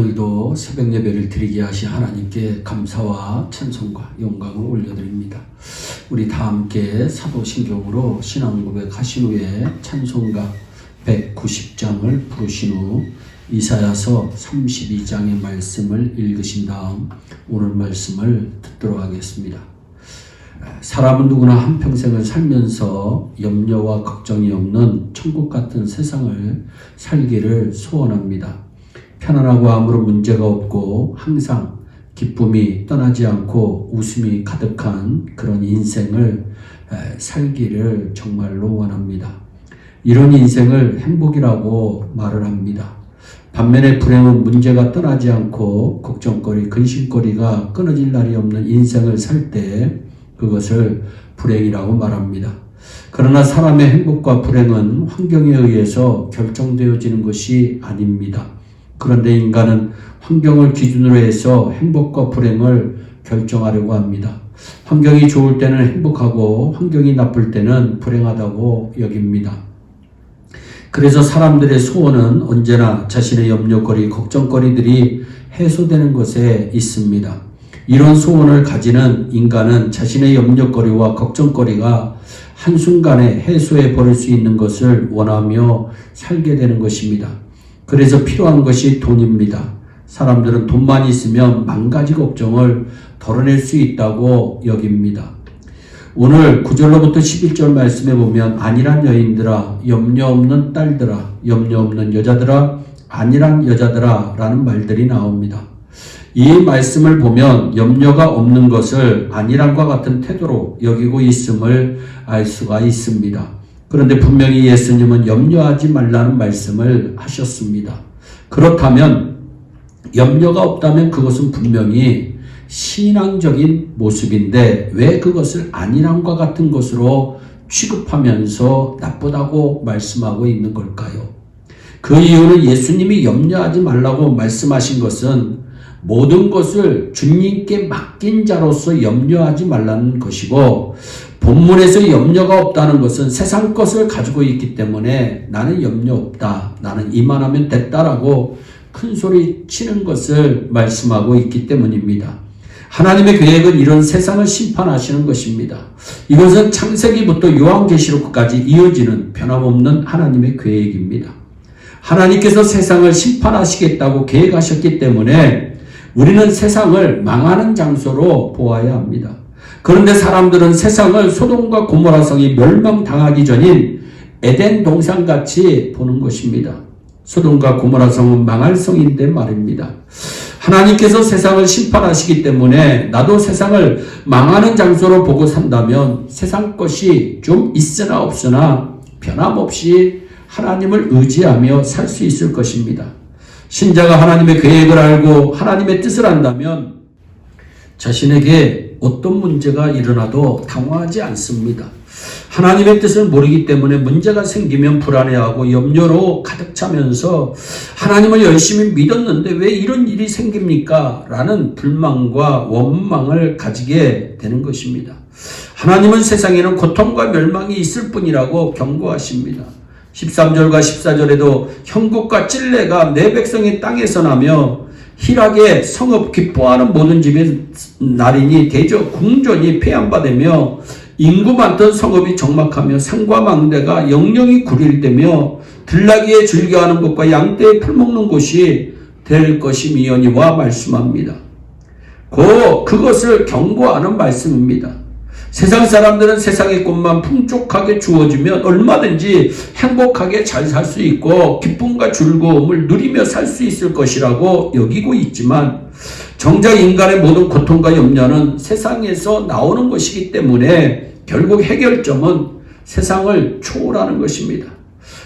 오늘도 새벽 예배를 드리게 하신 하나님께 감사와 찬송과 영광을 올려드립니다. 우리 다 함께 사도신경으로 신앙고백 하신 후에 찬송가 190장을 부르신 후 이사야서 32장의 말씀을 읽으신 다음 오늘 말씀을 듣도록 하겠습니다. 사람은 누구나 한평생을 살면서 염려와 걱정이 없는 천국 같은 세상을 살기를 소원합니다. 편안하고 아무런 문제가 없고 항상 기쁨이 떠나지 않고 웃음이 가득한 그런 인생을 살기를 정말로 원합니다. 이런 인생을 행복이라고 말을 합니다. 반면에 불행은 문제가 떠나지 않고 걱정거리, 근심거리가 끊어질 날이 없는 인생을 살 때 그것을 불행이라고 말합니다. 그러나 사람의 행복과 불행은 환경에 의해서 결정되어지는 것이 아닙니다. 그런데 인간은 환경을 기준으로 해서 행복과 불행을 결정하려고 합니다. 환경이 좋을 때는 행복하고 환경이 나쁠 때는 불행하다고 여깁니다. 그래서 사람들의 소원은 언제나 자신의 염려거리, 걱정거리들이 해소되는 것에 있습니다. 이런 소원을 가지는 인간은 자신의 염려거리와 걱정거리가 한순간에 해소해 버릴 수 있는 것을 원하며 살게 되는 것입니다. 그래서 필요한 것이 돈입니다. 사람들은 돈만 있으면 만 가지 걱정을 덜어낼 수 있다고 여깁니다. 오늘 9절로부터 11절 말씀에 보면 안일한 여인들아, 염려 없는 딸들아, 염려 없는 여자들아, 안일한 여자들아 라는 말들이 나옵니다. 이 말씀을 보면 염려가 없는 것을 안일함과 같은 태도로 여기고 있음을 알 수가 있습니다. 그런데 분명히 예수님은 염려하지 말라는 말씀을 하셨습니다. 그렇다면 염려가 없다면 그것은 분명히 신앙적인 모습인데 왜 그것을 안일함과 같은 것으로 취급하면서 나쁘다고 말씀하고 있는 걸까요? 그 이유는 예수님이 염려하지 말라고 말씀하신 것은 모든 것을 주님께 맡긴 자로서 염려하지 말라는 것이고, 본문에서 염려가 없다는 것은 세상 것을 가지고 있기 때문에 나는 염려 없다, 나는 이만하면 됐다라고 큰 소리 치는 것을 말씀하고 있기 때문입니다. 하나님의 계획은 이런 세상을 심판하시는 것입니다. 이것은 창세기부터 요한계시록까지 이어지는 변함없는 하나님의 계획입니다. 하나님께서 세상을 심판하시겠다고 계획하셨기 때문에 우리는 세상을 망하는 장소로 보아야 합니다. 그런데 사람들은 세상을 소돔과 고모라 성이 멸망당하기 전인 에덴 동산같이 보는 것입니다. 소돔과 고모라 성은 망할 성인데 말입니다. 하나님께서 세상을 심판하시기 때문에 나도 세상을 망하는 장소로 보고 산다면 세상 것이 좀 있으나 없으나 변함없이 하나님을 의지하며 살 수 있을 것입니다. 신자가 하나님의 계획을 알고 하나님의 뜻을 안다면 자신에게 어떤 문제가 일어나도 당황하지 않습니다. 하나님의 뜻을 모르기 때문에 문제가 생기면 불안해하고 염려로 가득 차면서 하나님을 열심히 믿었는데 왜 이런 일이 생깁니까? 라는 불만과 원망을 가지게 되는 것입니다. 하나님은 세상에는 고통과 멸망이 있을 뿐이라고 경고하십니다. 13절과 14절에도 형국과 찔레가 내 백성의 땅에서 나며 희락의 성읍 기뻐하는 모든 집의 날이니 대저 궁전이 폐한바되며 인구 많던 성읍이 적막하며 산과 망대가 영영이 구릴되며 들나귀에 즐겨하는 곳과 양떼에 풀먹는 곳이 될 것이미여니와 말씀합니다. 그것을 경고하는 말씀입니다. 세상 사람들은 세상의 것만 풍족하게 주어지면 얼마든지 행복하게 잘 살 수 있고 기쁨과 즐거움을 누리며 살 수 있을 것이라고 여기고 있지만 정작 인간의 모든 고통과 염려는 세상에서 나오는 것이기 때문에 결국 해결점은 세상을 초월하는 것입니다.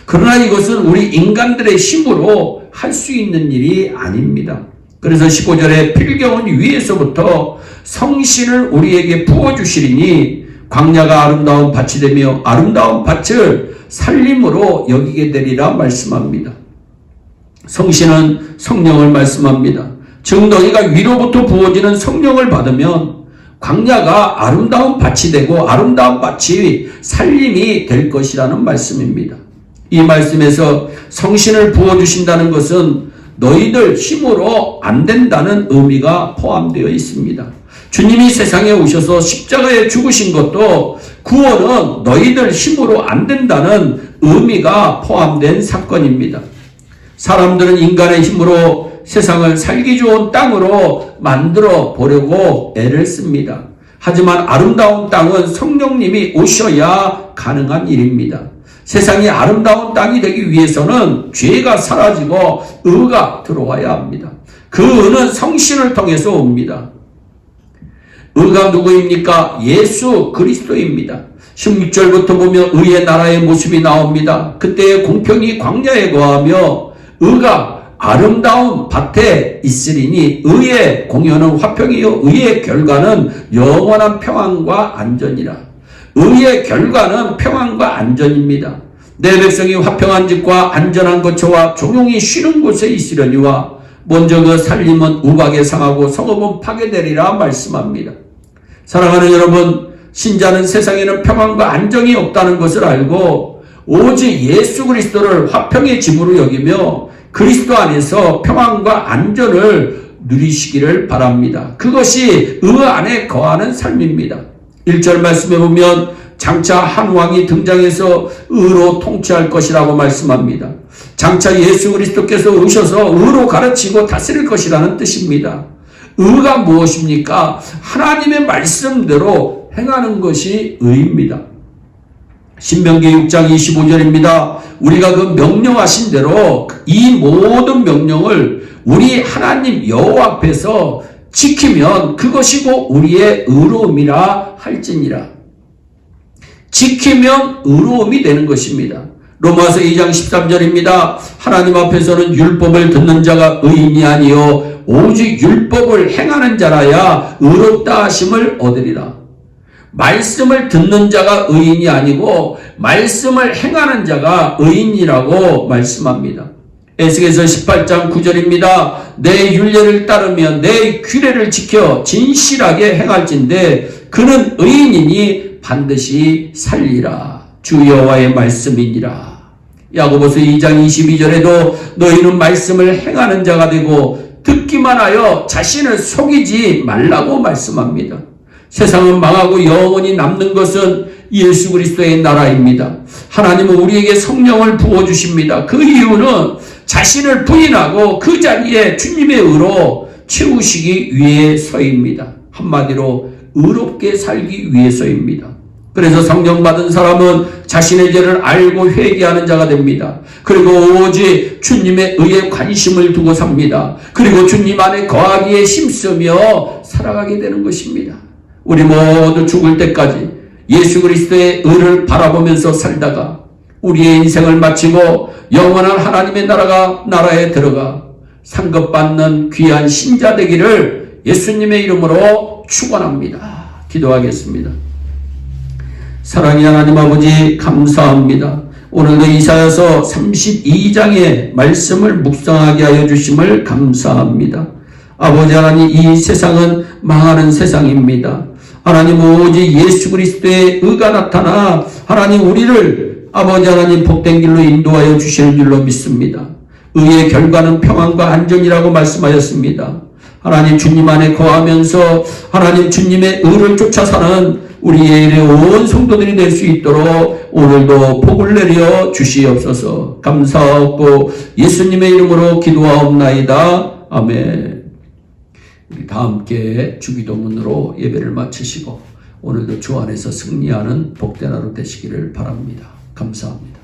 그러나 이것은 우리 인간들의 힘으로 할 수 있는 일이 아닙니다. 그래서 15절에 필경은 위에서부터 성신을 우리에게 부어주시리니 광야가 아름다운 밭이 되며 아름다운 밭을 살림으로 여기게 되리라 말씀합니다. 성신은 성령을 말씀합니다. 즉 너희가 위로부터 부어지는 성령을 받으면 광야가 아름다운 밭이 되고 아름다운 밭이 살림이 될 것이라는 말씀입니다. 이 말씀에서 성신을 부어주신다는 것은 너희들 힘으로 안 된다는 의미가 포함되어 있습니다. 주님이 세상에 오셔서 십자가에 죽으신 것도 구원은 너희들 힘으로 안 된다는 의미가 포함된 사건입니다. 사람들은 인간의 힘으로 세상을 살기 좋은 땅으로 만들어 보려고 애를 씁니다. 하지만 아름다운 땅은 성령님이 오셔야 가능한 일입니다. 세상이 아름다운 땅이 되기 위해서는 죄가 사라지고 의가 들어와야 합니다. 그 의는 성신을 통해서 옵니다. 의가 누구입니까? 예수 그리스도입니다. 16절부터 보면 의의 나라의 모습이 나옵니다. 그때의 공평이 광야에 거하며 의가 아름다운 밭에 있으리니 의의 공효는 화평이요 의의 결과는 영원한 평안과 안전이라. 의의 결과는 평안과 안전입니다. 내 백성이 화평한 집과 안전한 거처와 조용히 쉬는 곳에 있으려니와 먼저 그 살림은 우박에 상하고 성읍은 파괴되리라 말씀합니다. 사랑하는 여러분, 신자는 세상에는 평안과 안정이 없다는 것을 알고 오직 예수 그리스도를 화평의 집으로 여기며 그리스도 안에서 평안과 안전을 누리시기를 바랍니다. 그것이 의 안에 거하는 삶입니다. 1절 말씀에 보면 장차 한 왕이 등장해서 의로 통치할 것이라고 말씀합니다. 장차 예수 그리스도께서 오셔서 의로 가르치고 다스릴 것이라는 뜻입니다. 의가 무엇입니까? 하나님의 말씀대로 행하는 것이 의입니다. 신명기 6장 25절입니다. 우리가 그 명령하신 대로 이 모든 명령을 우리 하나님 여호와 앞에서 지키면 그것이고 우리의 의로움이라 할지니라. 지키면 의로움이 되는 것입니다. 로마서 2장 13절입니다. 하나님 앞에서는 율법을 듣는 자가 의인이 아니요 오직 율법을 행하는 자라야 의롭다 하심을 얻으리라. 말씀을 듣는 자가 의인이 아니고 말씀을 행하는 자가 의인이라고 말씀합니다. 에스겔서 18장 9절입니다. 내 율례를 따르며 내 규례를 지켜 진실하게 행할진대 그는 의인이니 반드시 살리라. 주 여호와의 말씀이니라. 야고보서 2장 22절에도 너희는 말씀을 행하는 자가 되고 듣기만 하여 자신을 속이지 말라고 말씀합니다. 세상은 망하고 영원히 남는 것은 예수 그리스도의 나라입니다. 하나님은 우리에게 성령을 부어주십니다. 그 이유는 자신을 부인하고 그 자리에 주님의 의로 채우시기 위해서입니다. 한마디로 의롭게 살기 위해서입니다. 그래서 성령 받은 사람은 자신의 죄를 알고 회개하는 자가 됩니다. 그리고 오직 주님의 의에 관심을 두고 삽니다. 그리고 주님 안에 거하기에 힘쓰며 살아가게 되는 것입니다. 우리 모두 죽을 때까지 예수 그리스도의 의를 바라보면서 살다가 우리의 인생을 마치고 영원한 하나님의 나라에 들어가 상급받는 귀한 신자 되기를 예수님의 이름으로 축원합니다. 기도하겠습니다. 사랑의 하나님 아버지 감사합니다. 오늘도 이사야서 32장의 말씀을 묵상하게 하여 주심을 감사합니다. 아버지 하나님, 이 세상은 망하는 세상입니다. 하나님 오직 예수 그리스도의 의가 나타나 하나님 우리를 아버지 하나님 복된 길로 인도하여 주시는 줄로 믿습니다. 의의 결과는 평안과 안전이라고 말씀하였습니다. 하나님 주님 안에 거하면서 하나님 주님의 의를 쫓아 사는 우리의 온 성도들이 될 수 있도록 오늘도 복을 내려 주시옵소서. 감사하고 예수님의 이름으로 기도하옵나이다. 아멘. 우리 다 함께 주기도문으로 예배를 마치시고 오늘도 주 안에서 승리하는 복된 하루 되시기를 바랍니다. 감사합니다.